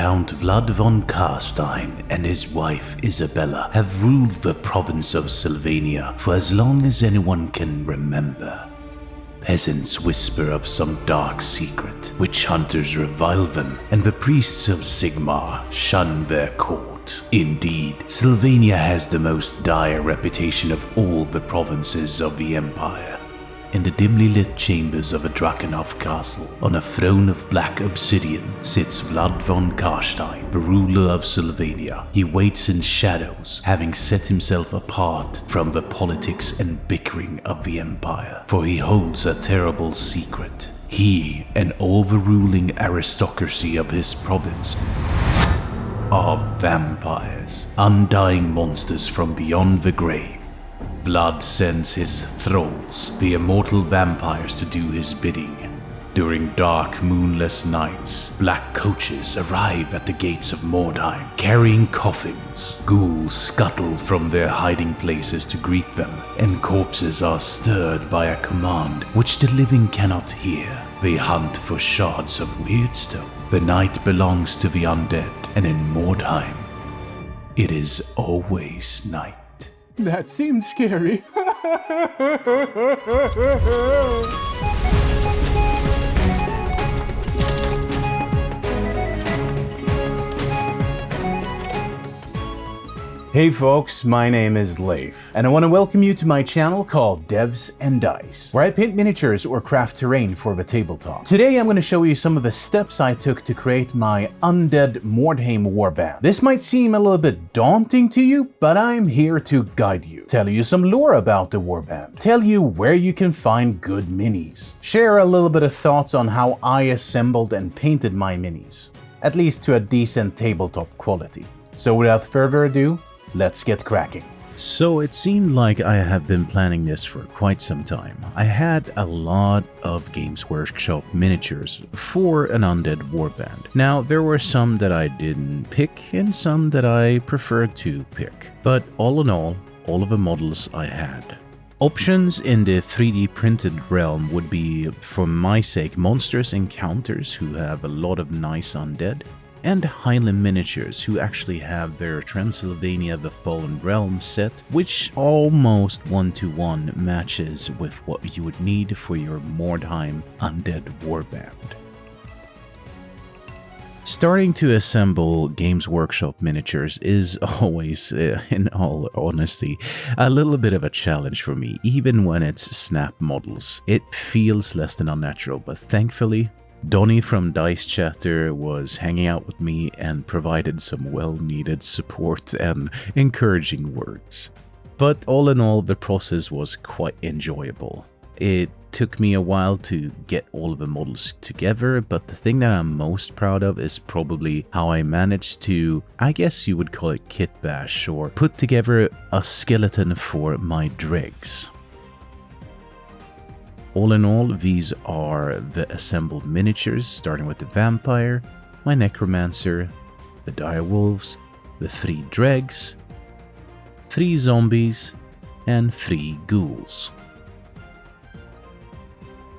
Count Vlad von Karstein and his wife Isabella have ruled the province of Sylvania for as long as anyone can remember. Peasants whisper of some dark secret, witch hunters revile them, and the priests of Sigmar shun their court. Indeed, Sylvania has the most dire reputation of all the provinces of the Empire. In the dimly lit chambers of a Drakenhof castle, on a throne of black obsidian, sits Vlad von Karstein, the ruler of Sylvania. He waits in shadows, having set himself apart from the politics and bickering of the Empire, for he holds a terrible secret. He and all the ruling aristocracy of his province are vampires, undying monsters from beyond the grave. Vlad sends his thralls, the immortal vampires, to do his bidding. During dark, moonless nights, black coaches arrive at the gates of Mordheim, carrying coffins. Ghouls scuttle from their hiding places to greet them, and corpses are stirred by a command which the living cannot hear. They hunt for shards of weirdstone. The night belongs to the undead, and in Mordheim, it is always night. That seems scary. Hey folks, my name is Leif, and I want to welcome you to my channel called Devs and Dice, where I paint miniatures or craft terrain for the tabletop. Today I'm going to show you some of the steps I took to create my Undead Mordheim Warband. This might seem a little bit daunting to you, but I'm here to guide you, tell you some lore about the Warband, tell you where you can find good minis, share a little bit of thoughts on how I assembled and painted my minis, at least to a decent tabletop quality. So without further ado, let's get cracking. So it seemed like I have been planning this for quite some time. I had a lot of Games Workshop miniatures for an Undead Warband. Now, there were some that I didn't pick and some that I preferred to pick. But all in all of the models I had. Options in the 3D printed realm would be, for my sake, Monstrous Encounters, who have a lot of nice undead, and Highland Miniatures, who actually have their Transylvania the Fallen Realm set, which almost one-to-one matches with what you would need for your Mordheim Undead Warband. Starting to assemble Games Workshop miniatures is always, in all honesty, a little bit of a challenge for me, even when it's snap models. It feels less than unnatural, but thankfully, Donnie from Dice Chatter was hanging out with me and provided some well-needed support and encouraging words. But all in all, the process was quite enjoyable. It took me a while to get all of the models together, but the thing that I'm most proud of is probably how I managed to, I guess you would call it kit bash, or put together a skeleton for my dregs. All in all, these are the assembled miniatures, starting with the vampire, my necromancer, the direwolves, the 3 dregs, 3 zombies, and 3 ghouls.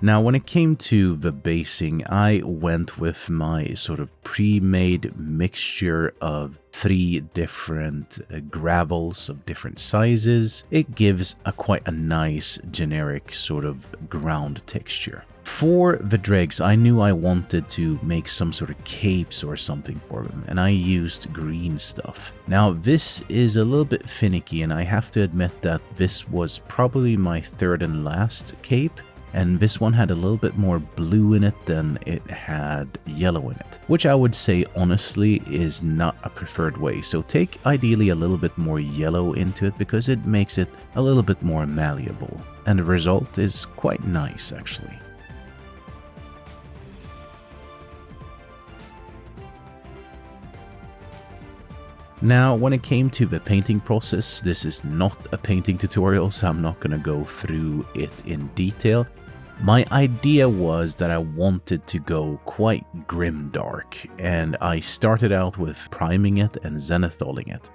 Now, when it came to the basing, I went with my sort of pre-made mixture of 3 different gravels of different sizes. It gives quite a nice generic sort of ground texture. For the dregs, I knew I wanted to make some sort of capes or something for them, and I used green stuff. Now, this is a little bit finicky, and I have to admit that this was probably my 3rd and last cape. And this one had a little bit more blue in it than it had yellow in it, which I would say honestly is not a preferred way. So take ideally a little bit more yellow into it because it makes it a little bit more malleable. And the result is quite nice actually. Now, when it came to the painting process, this is not a painting tutorial, so I'm not going to go through it in detail. My idea was that I wanted to go quite grimdark, and I started out with priming it and zenithaling it.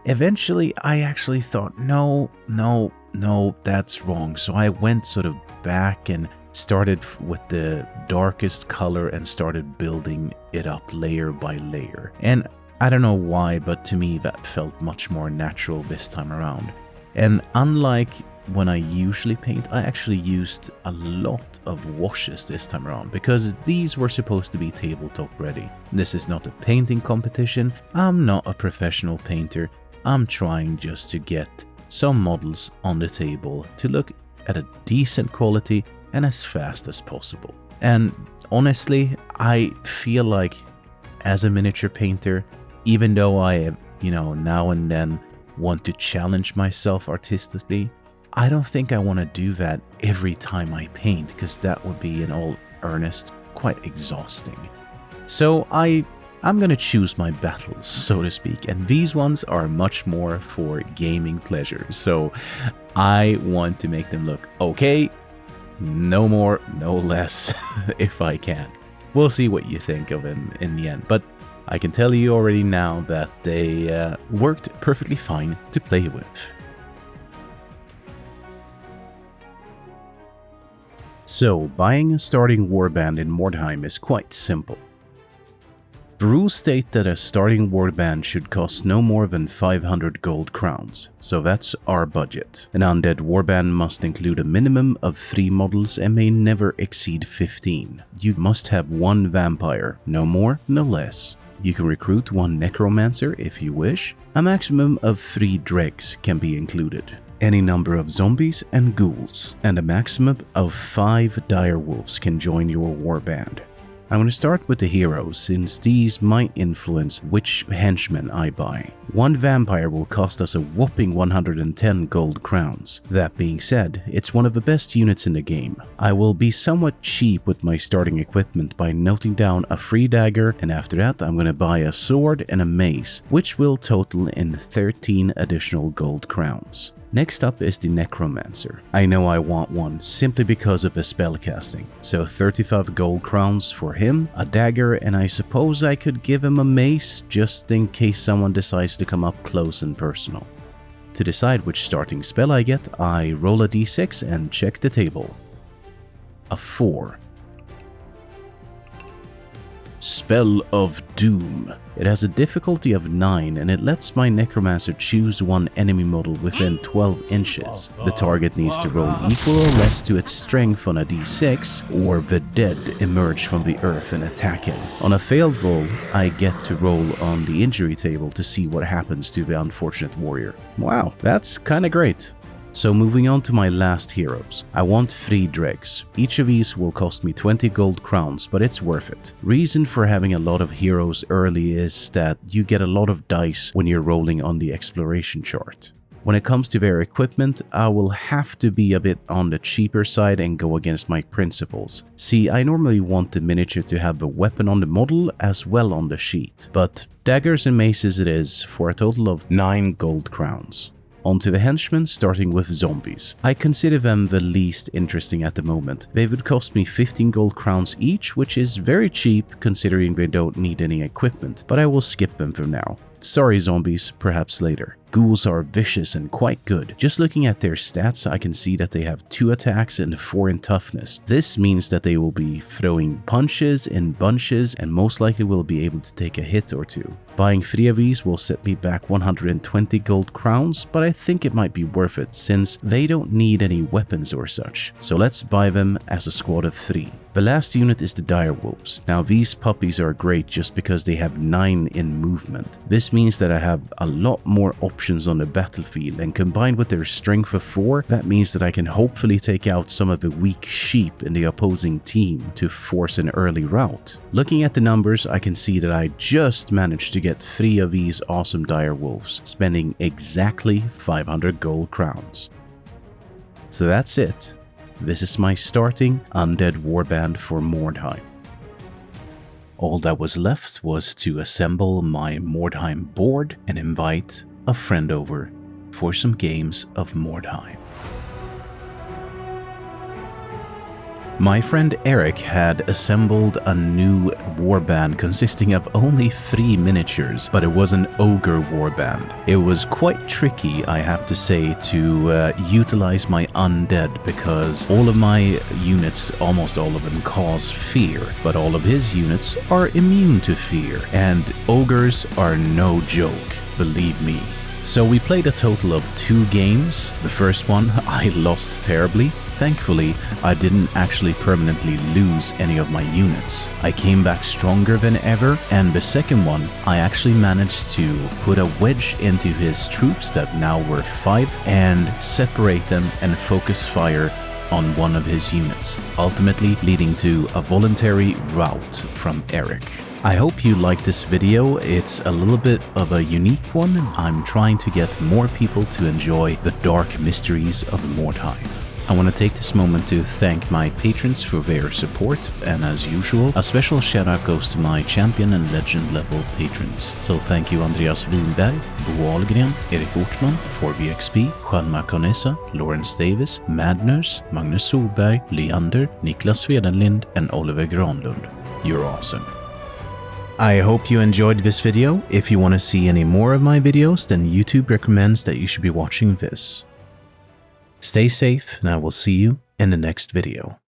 Eventually, I actually thought, no, that's wrong. So I went sort of back and started with the darkest color and started building it up layer by layer. And I don't know why, but to me that felt much more natural this time around. And unlike when I usually paint, I actually used a lot of washes this time around because these were supposed to be tabletop ready. This is not a painting competition. I'm not a professional painter. I'm trying just to get some models on the table to look at a decent quality and as fast as possible. And honestly, I feel like as a miniature painter, even though I, now and then want to challenge myself artistically, I don't think I want to do that every time I paint because that would be, in all earnest, quite exhausting. So I'm gonna choose my battles, so to speak, and these ones are much more for gaming pleasure. So I want to make them look okay, no more, no less, if I can. We'll see what you think of them in the end, but I can tell you already now that they worked perfectly fine to play with. So, buying a starting warband in Mordheim is quite simple. The rules state that a starting warband should cost no more than 500 gold crowns, so that's our budget. An undead warband must include a minimum of 3 models and may never exceed 15. You must have 1 vampire, no more, no less. You can recruit 1 necromancer if you wish. A maximum of 3 dregs can be included. Any number of zombies and ghouls, and a maximum of 5 direwolves can join your warband. I'm going to start with the heroes, since these might influence which henchmen I buy. 1 vampire will cost us a whopping 110 gold crowns. That being said, it's one of the best units in the game. I will be somewhat cheap with my starting equipment by noting down a free dagger, and after that I'm going to buy a sword and a mace, which will total in 13 additional gold crowns. Next up is the Necromancer. I know I want one simply because of the spellcasting, so 35 gold crowns for him, a dagger, and I suppose I could give him a mace just in case someone decides to come up close and personal. To decide which starting spell I get, I roll a d6 and check the table. A 4. Spell of Doom. It has a difficulty of 9 and it lets my necromancer choose 1 enemy model within 12 inches. The target needs to roll equal or less to its strength on a d6, or the dead emerge from the earth and attack him. On a failed roll, I get to roll on the injury table to see what happens to the unfortunate warrior. Wow, that's kinda great. So moving on to my last heroes. I want 3 dregs. Each of these will cost me 20 gold crowns, but it's worth it. Reason for having a lot of heroes early is that you get a lot of dice when you're rolling on the exploration chart. When it comes to their equipment, I will have to be a bit on the cheaper side and go against my principles. See, I normally want the miniature to have the weapon on the model as well on the sheet, but daggers and maces it is for a total of 9 gold crowns. On to the henchmen, starting with zombies. I consider them the least interesting at the moment. They would cost me 15 gold crowns each, which is very cheap considering they don't need any equipment, but I will skip them for now. Sorry zombies, perhaps later. Ghouls are vicious and quite good. Just looking at their stats, I can see that they have 2 attacks and 4 in toughness. This means that they will be throwing punches in bunches and most likely will be able to take a hit or 2. Buying 3 of these will set me back 120 gold crowns, but I think it might be worth it since they don't need any weapons or such. So let's buy them as a squad of 3. The last unit is the direwolves. Now these puppies are great just because they have 9 in movement. This means that I have a lot more options on the battlefield, and combined with their strength of 4, that means that I can hopefully take out some of the weak sheep in the opposing team to force an early rout. Looking at the numbers, I can see that I just managed to get 3 of these awesome direwolves, spending exactly 500 gold crowns. So that's it. This is my starting Undead Warband for Mordheim. All that was left was to assemble my Mordheim board and invite a friend over for some games of Mordheim. My friend Eric had assembled a new warband consisting of only 3 miniatures, but it was an ogre warband. It was quite tricky, I have to say, to utilize my undead because all of my units, almost all of them, cause fear, but all of his units are immune to fear, and ogres are no joke, believe me. So we played a total of 2 games. The first one I lost terribly. Thankfully, I didn't actually permanently lose any of my units. I came back stronger than ever, and the second one, I actually managed to put a wedge into his troops that now were 5 and separate them and focus fire on one of his units, ultimately leading to a voluntary rout from Eric. I hope you like this video. It's a little bit of a unique one. I'm trying to get more people to enjoy the dark mysteries of Mordheim. I want to take this moment to thank my patrons for their support, and as usual, a special shout out goes to my champion and legend level patrons. So thank you Andreas Winberg, Bo Ahlgren, Erik Ortman, 4VXP, Juan Maconesa, Lawrence Davis, Madners, Magnus Solberg, Leander, Niklas Svedenlind, and Oliver Granlund. You're awesome. I hope you enjoyed this video. If you want to see any more of my videos, then YouTube recommends that you should be watching this. Stay safe, and I will see you in the next video.